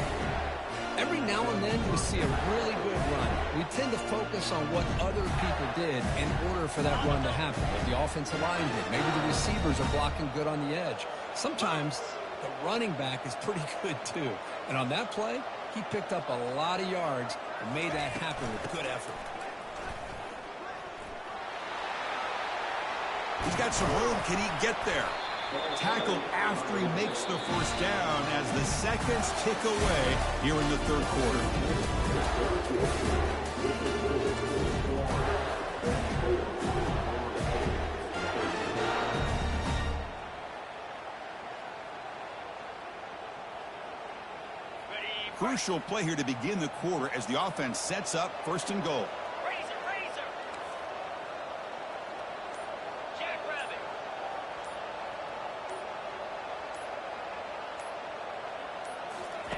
Every now and then we see a really good run. We tend to focus on what other people did in order for that run to happen. What the offensive line did. Maybe the receivers are blocking good on the edge. Sometimes the running back is pretty good too. And on that play, he picked up a lot of yards and made that happen with good effort. He's got some room. Can he get there? Tackled after he makes the first down as the seconds tick away here in the third quarter. Crucial play here to begin the quarter as the offense sets up 1st and goal.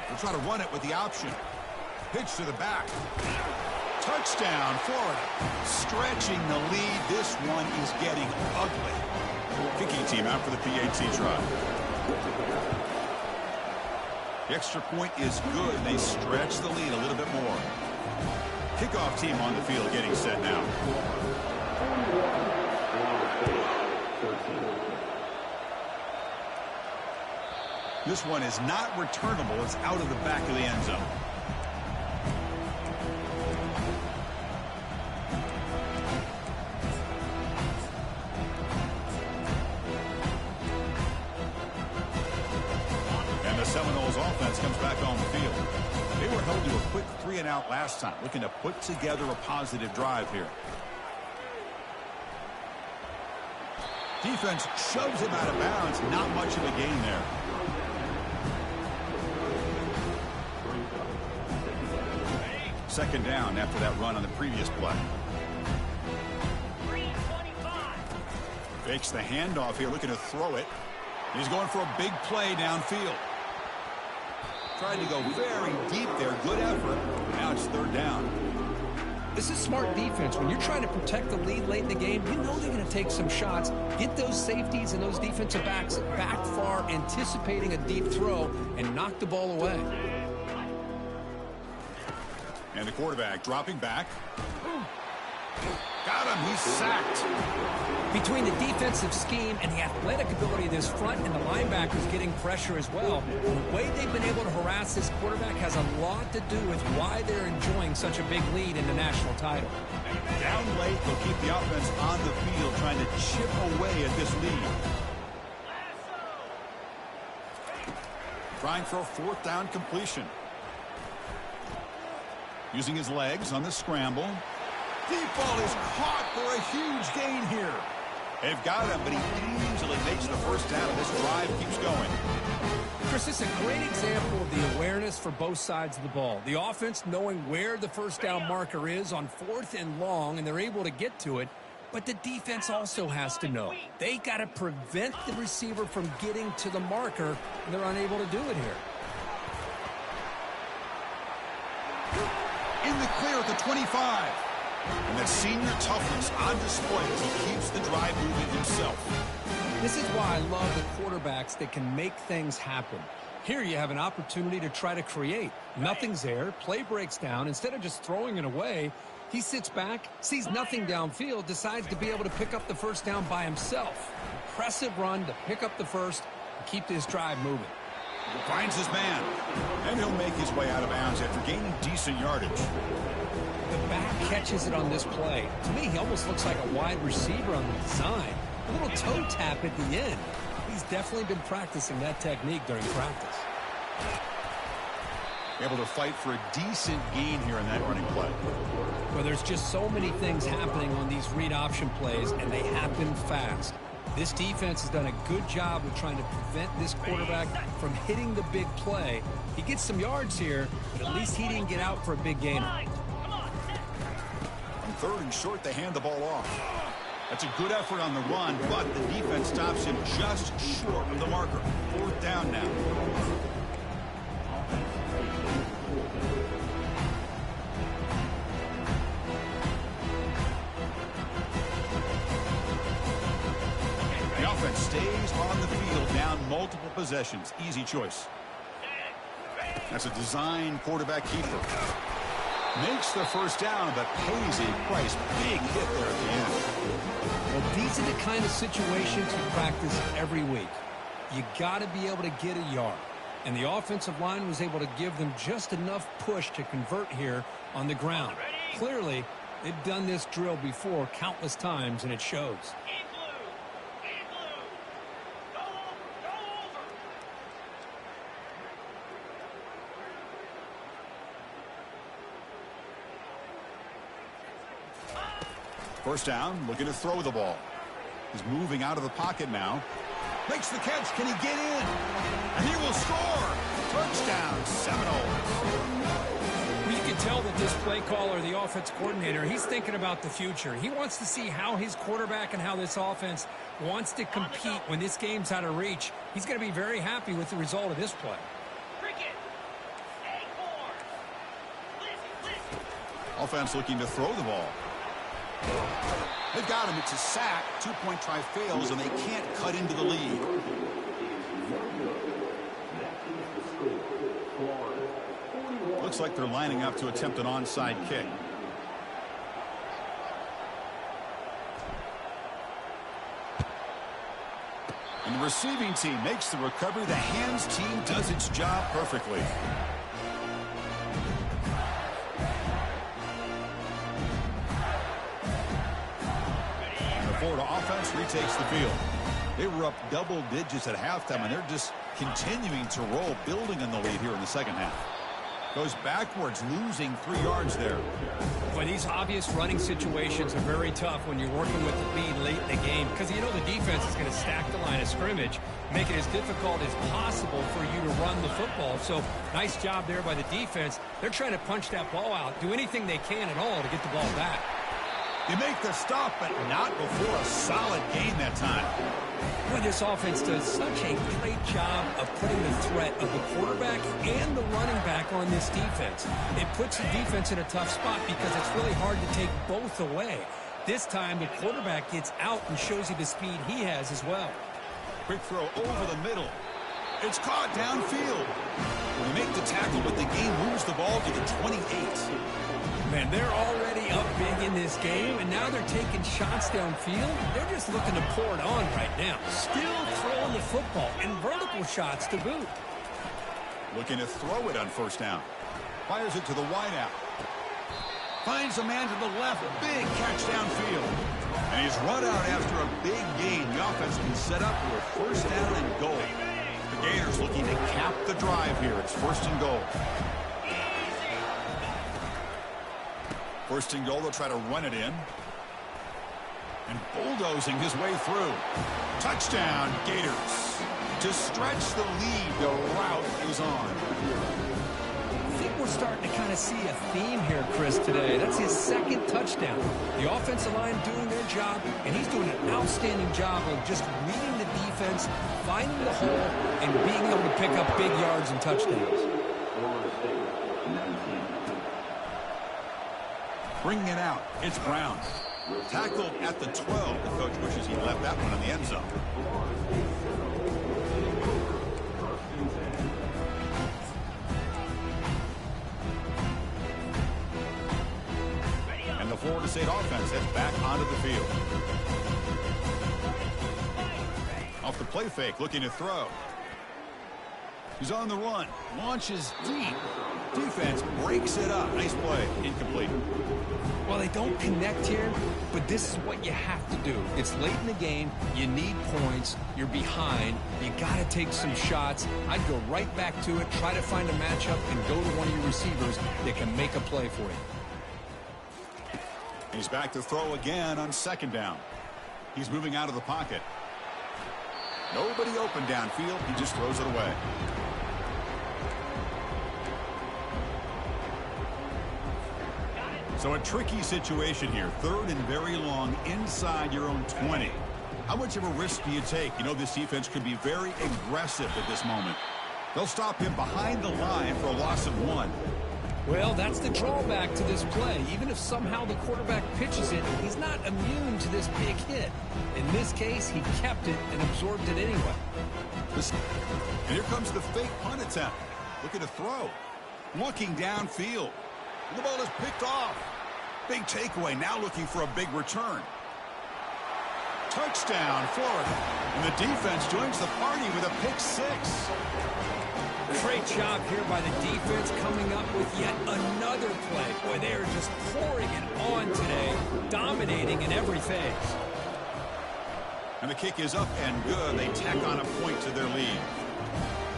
They'll try to run it with the option. Pitch to the back. Touchdown, Florida. Stretching the lead. This one is getting ugly. Kicking team out for the PAT try. The extra point is good. They stretch the lead a little bit more. Kickoff team on the field getting set now. This one is not returnable. It's out of the back of the end zone. And the Seminoles offense comes back on the field. They were held to a quick 3-and-out last time, looking to put together a positive drive here. Defense shoves him out of bounds. Not much of a gain there. Second down after that run on the previous play. Fakes the handoff here, looking to throw it. He's going for a big play downfield. Tried to go very deep there. Good effort. Now it's 3rd down. This is smart defense. When you're trying to protect the lead late in the game, you know they're going to take some shots. Get those safeties and those defensive backs back far, anticipating a deep throw, and knock the ball away. And the quarterback dropping back. Got him. He's sacked. Between the defensive scheme and the athletic ability of this front and the linebackers getting pressure as well, the way they've been able to harass this quarterback has a lot to do with why they're enjoying such a big lead in the national title. Down late, they'll keep the offense on the field trying to chip away at this lead. Trying for a fourth down completion. Using his legs on the scramble. Deep ball is caught for a huge gain here. They've got him, but he easily makes the first down, and this drive keeps going. Chris, this is a great example of the awareness for both sides of the ball. The offense knowing where the first down marker is on 4th and long, and they're able to get to it. But the defense also has to know. They got to prevent the receiver from getting to the marker, and they're unable to do it here. In the clear at the 25. And that senior toughness on display as he keeps the drive moving himself. This is why I love the quarterbacks that can make things happen. Here you have an opportunity to try to create. Nothing's there. Play breaks down. Instead of just throwing it away, he sits back, sees nothing downfield, decides to be able to pick up the first down by himself. Impressive run to pick up the first and keep this drive moving. Finds his man. And he'll make his way out of bounds after gaining decent yardage. The back catches it on this play. To me, he almost looks like a wide receiver on the design. A little toe tap at the end. He's definitely been practicing that technique during practice. Able to fight for a decent gain here in that running play. Well, there's just so many things happening on these read option plays, and they happen fast. This defense has done a good job of trying to prevent this quarterback from hitting the big play. He gets some yards here, but at least he didn't get out for a big gain. On 3rd and short, they hand the ball off. That's a good effort on the run, but the defense stops him just short of the marker. 4th down now. The offense stays on the field, down multiple possessions. Easy choice. That's a design quarterback keeper. Makes the first down, but pays a price. Big hit there at the end. Well, these are the kind of situations you practice every week. You got to be able to get a yard. And the offensive line was able to give them just enough push to convert here on the ground. Clearly, they've done this drill before countless times, and it shows. First down, looking to throw the ball. He's moving out of the pocket now. Makes the catch. Can he get in? And he will score. Touchdown, Seminoles. Well, you can tell that this play caller, the offense coordinator, he's thinking about the future. He wants to see how his quarterback and how this offense wants to compete when this game's out of reach. He's going to be very happy with the result of this play. Offense looking to throw the ball. They've got him. It's a sack. 2-point try fails, and they can't cut into the lead. Looks like they're lining up to attempt an onside kick. And the receiving team makes the recovery. The hands team does its job perfectly. Florida offense retakes the field. They were up double digits at halftime, and they're just continuing to roll, building on the lead here in the second half. Goes backwards, losing 3 yards there. Well, these obvious running situations are very tough when you're working with the lead late in the game, because you know the defense is going to stack the line of scrimmage, make it as difficult as possible for you to run the football. So nice job there by the defense. They're trying to punch that ball out, do anything they can at all to get the ball back. They make the stop, but not before a solid gain that time. Well, this offense does such a great job of putting the threat of the quarterback and the running back on this defense. It puts the defense in a tough spot because it's really hard to take both away. This time, the quarterback gets out and shows you the speed he has as well. Quick throw over the middle. It's caught downfield. They make the tackle, but the game moves the ball to the 28. Man, they're already up big in this game, and now they're taking shots downfield. They're just looking to pour it on right now. Still throwing the football, and vertical shots to boot. Looking to throw it on first down. Fires it to the wideout. Finds a man to the left. Big catch downfield. And he's run out after a big gain. The offense can set up for a first down and goal. The Gators looking to cap the drive here. It's first and goal. First and goal, they'll try to run it in. And bulldozing his way through. Touchdown, Gators. To stretch the lead, the route is on. I think we're starting to kind of see a theme here, Chris, today. That's his second touchdown. The offensive line doing their job, and he's doing an outstanding job of just reading the defense, finding the hole, and being able to pick up big yards and touchdowns. Bringing it out, it's Brown. Tackled at the 12. The coach wishes he left that one in the end zone. And the Florida State offense heads back onto the field. Off the play fake, looking to throw. He's on the run. Launches deep. Defense breaks it up. Nice play. Incomplete. Well, they don't connect here, but this is what you have to do. It's late in the game. You need points. You're behind. You got to take some shots. I'd go right back to it, try to find a matchup, and go to one of your receivers that can make a play for you. He's back to throw again on second down. He's moving out of the pocket. Nobody open downfield. He just throws it away. So a tricky situation here. Third and very long inside your own 20. How much of a risk do you take? You know, this defense could be very aggressive at this moment. They'll stop him behind the line for a loss of 1. Well, that's the drawback to this play. Even if somehow the quarterback pitches it, he's not immune to this big hit. In this case, he kept it and absorbed it anyway. And here comes the fake punt attempt. Looking to throw. Looking downfield. And the ball is picked off. Big takeaway. Now looking for a big return. Touchdown, Florida. And the defense joins the party with a pick 6. Great job here by the defense coming up with yet another play. Boy, they are just pouring it on today, dominating in every phase. And the kick is up and good. They tack on a point to their lead.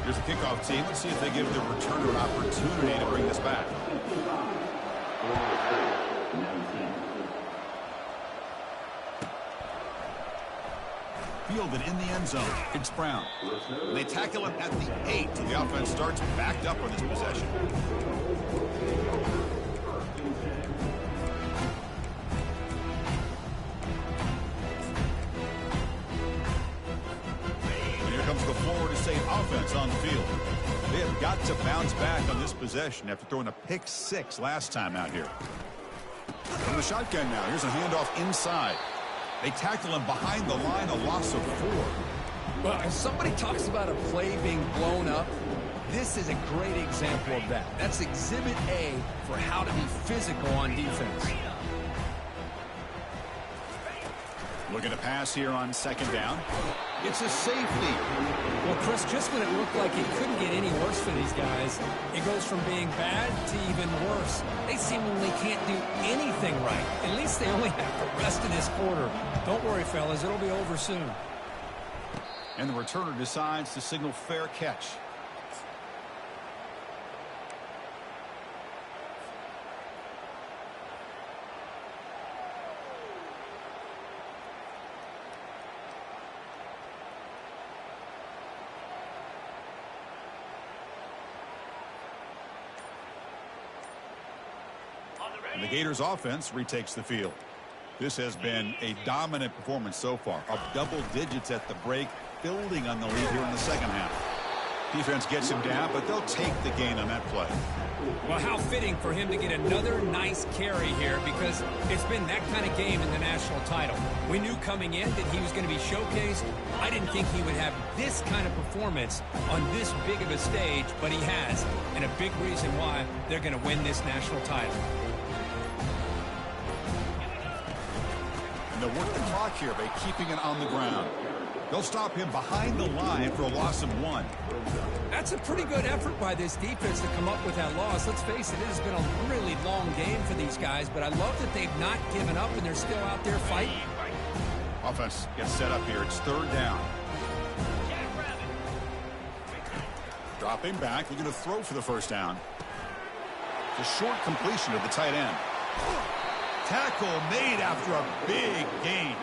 Here's the kickoff team. Let's see if they give the returner an opportunity to bring this back. Fielded in the end zone. It's Brown. And they tackle him at the 8. So the offense starts backed up on this possession. And here comes the Florida State offense on the field. They have got to bounce back on this possession after throwing a pick 6 last time out here. From the shotgun now. Here's a handoff inside. They tackle him behind the line, a loss of 4. Well, if somebody talks about a play being blown up, this is a great example of that. That's Exhibit A for how to be physical on defense. Looking to pass here on second down. It's a safety. Well, Chris, just when it looked like it couldn't get any worse for these guys, it goes from being bad to even worse. They seemingly can't do anything right. At least they only have the rest of this quarter. Don't worry, fellas. It'll be over soon. And the returner decides to signal fair catch. And the Gators offense retakes the field. This has been a dominant performance so far. Up double digits at the break, building on the lead here in the second half. Defense gets him down, but they'll take the gain on that play. Well, how fitting for him to get another nice carry here, because it's been that kind of game in the national title. We knew coming in that he was going to be showcased. I didn't think he would have this kind of performance on this big of a stage, but he has, and a big reason why they're going to win this national title. And they'll work the clock here by keeping it on the ground. They'll stop him behind the line for a loss of 1. That's a pretty good effort by this defense to come up with that loss. Let's face it, it has been a really long game for these guys, but I love that they've not given up and they're still out there fighting. Offense gets set up here. It's 3rd down. Dropping back, looking to throw for the 1st down. It's a short completion of the tight end. Tackle made after a big gain.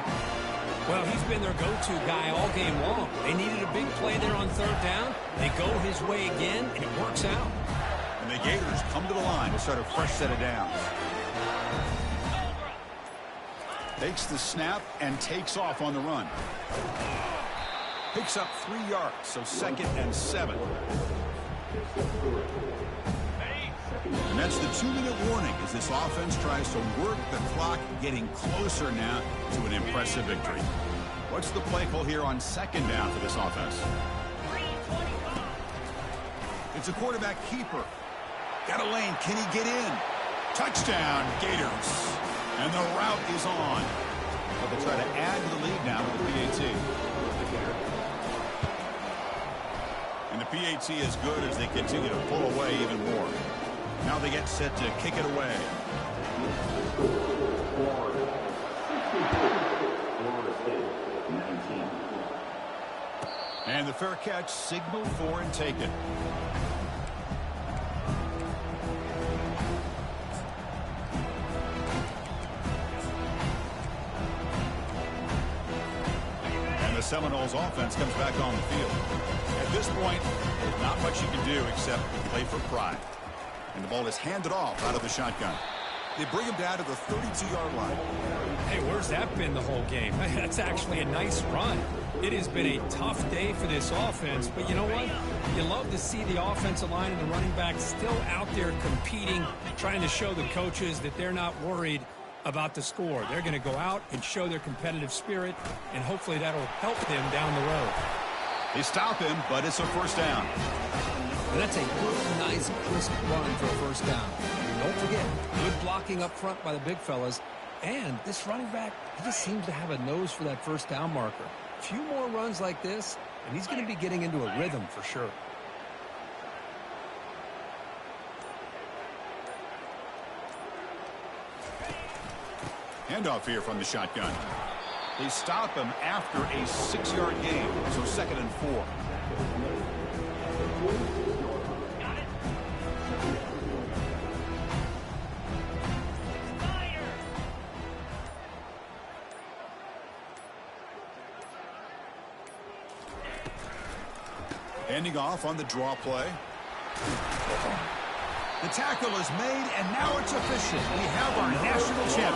Well, he's been their go-to guy all game long. They needed a big play there on 3rd down. They go his way again, and it works out. And the Gators come to the line to start a fresh set of downs. Takes the snap and takes off on the run. Picks up 3 yards, so 2nd and 7. And that's the 2-minute warning as this offense tries to work the clock, getting closer now to an impressive victory. What's the play call here on 2nd down for this offense? It's a quarterback keeper. Got a lane. Can he get in? Touchdown, Gators. And the route is on. But they'll try to add to the lead now with the PAT. And the PAT is good as they continue to pull away even more. Now they get set to kick it away. And the fair catch, signaled for and taken. And the Seminoles offense comes back on the field. At this point, there's not much you can do except play for pride. And the ball is handed off out of the shotgun. They bring him down to the 32-yard line. Hey, where's that been the whole game? That's actually a nice run. It has been a tough day for this offense, but you know what? You love to see the offensive line and the running backs still out there competing, trying to show the coaches that they're not worried about the score. They're going to go out and show their competitive spirit, and hopefully that'll help them down the road. They stop him, but it's a 1st down. And that's a good, nice, crisp run for a 1st down. Don't forget, good blocking up front by the big fellas. And this running back, he just seems to have a nose for that 1st down marker. A few more runs like this, and he's going to be getting into a rhythm for sure. Handoff here from the shotgun. They stop him after a 6-yard gain, so 2nd and 4. Handing off on the draw play. The tackle is made, and now it's official. We have our national champion.